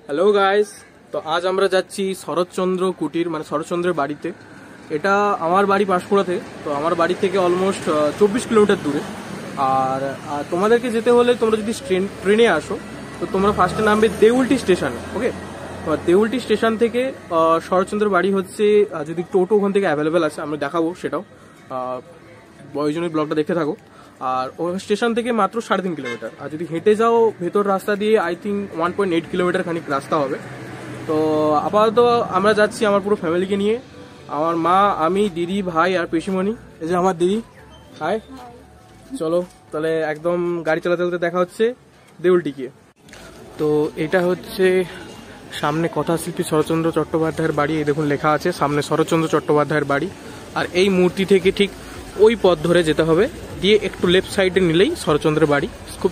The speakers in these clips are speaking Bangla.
হ্যালো গাইস, তো আজ আমরা যাচ্ছি শরৎচন্দ্র কুটির মানে শরৎচন্দ্রের বাড়িতে। এটা আমার বাড়ি পাঁশকুড়াতে, তো আমার বাড়ি থেকে অলমোস্ট 24 কিলোমিটার দূরে। আর তোমাদেরকে যেতে হলে তোমরা যদি ট্রেনে আসো তো তোমরা ফার্স্টে নামবে দেউলটি স্টেশন। ওকে, তো দেউলটি স্টেশন থেকে শরৎচন্দ্র বাড়ি হচ্ছে, যদি টোটো ওখান থেকে অ্যাভেলেবেল আছে আমি দেখাবো সেটাও, ওই জন্য ব্লগটা দেখতে থাকো। আর ওই স্টেশন থেকে মাত্র 3.5 কিলোমিটার, আর যদি হেঁটে যাও ভেতর রাস্তা দিয়ে আই থিঙ্ক 1.8 কিলোমিটার খানিক রাস্তা হবে। তো আপাতত আমরা যাচ্ছি আমার পুরো ফ্যামিলিকে নিয়ে, আমার মা, আমি, দিদি, ভাই আর পিসিমণি। এই যে আমার দিদি, হাই। চলো তাহলে একদম গাড়ি চালাতে চালাতে দেখা হচ্ছে দেউলটিকে। তো এটা হচ্ছে সামনে কথাশিল্পী শরৎচন্দ্র চট্টোপাধ্যায়ের বাড়ি, এই দেখুন লেখা আছে সামনে শরৎচন্দ্র চট্টোপাধ্যায়ের বাড়ি। আর এই মূর্তি থেকে ঠিক ওই পথ ধরে যেতে হবে, দিয়ে একটু লেফট সাইডে নিলেই শরৎচন্দ্রের বাড়ি। খুব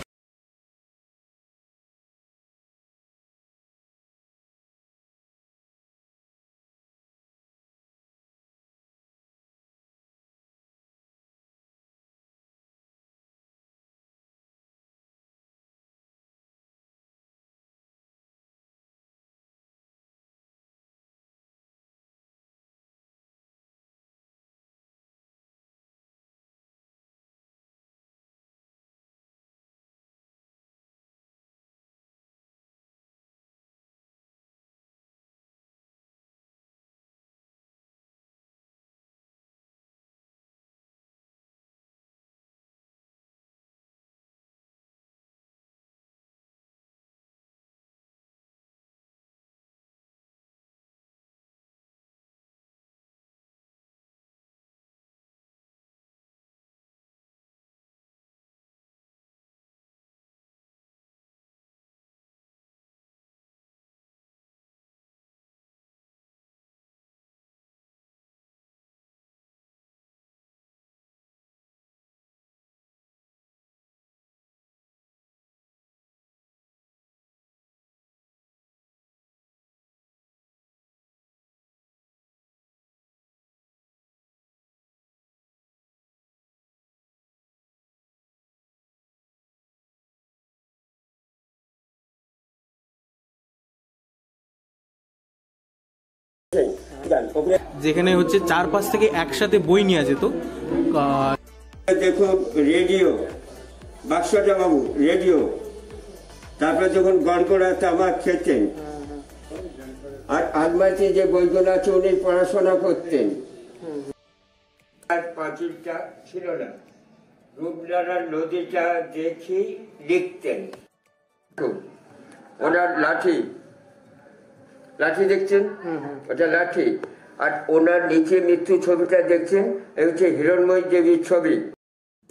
যেখানে হচ্ছে চারপাশ থেকে একসাথে বই নিয়ে যেত। দেখো রেডিও, বাক্সটা বাবু রেডিও, তারপরে যখন গড়গড়া তামাক খেতেন, আর আলমারিতে যে বইগুলো আছে উনি পড়াশোনা করতেন। আর পাঁচিলটা ছিল না, রূপনারায়ণ নদীটা দেখি লিখতেন। ওনার লাঠি লাঠি দেখছেন, ওটা লাঠি। আর ওনার নিচে মৃত্যু ছবিটা দেখছেন, এই হচ্ছে হিরণময়ী দেবীর ছবি।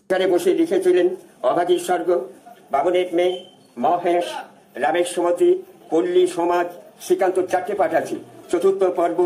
এখানে বসে লিখেছিলেন অভাগীর স্বর্গ, বামনের মেয়ে, মহেশ, রামের সুমতি, পল্লী সমাজ, শ্রীকান্ত, 4টে পাঠ আছে। 4র্থ পর্ব।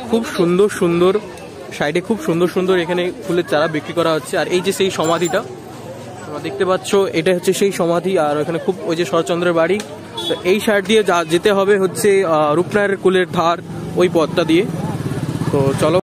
খুব সুন্দর সুন্দর সাইডে খুব সুন্দর সুন্দর এখানে ফুলের চারা বিক্রি করা হচ্ছে। আর এই যে সেই সমাধিটা তোমরা দেখতে পাচ্ছ, এটা হচ্ছে সেই সমাধি। আর ওখানে খুব ওই যে শরৎচন্দ্রের বাড়ি, তো এই সাইড দিয়ে যেতে হবে হচ্ছে রূপনারায়ণের কুলের ধার ওই পথটা দিয়ে। তো চলো।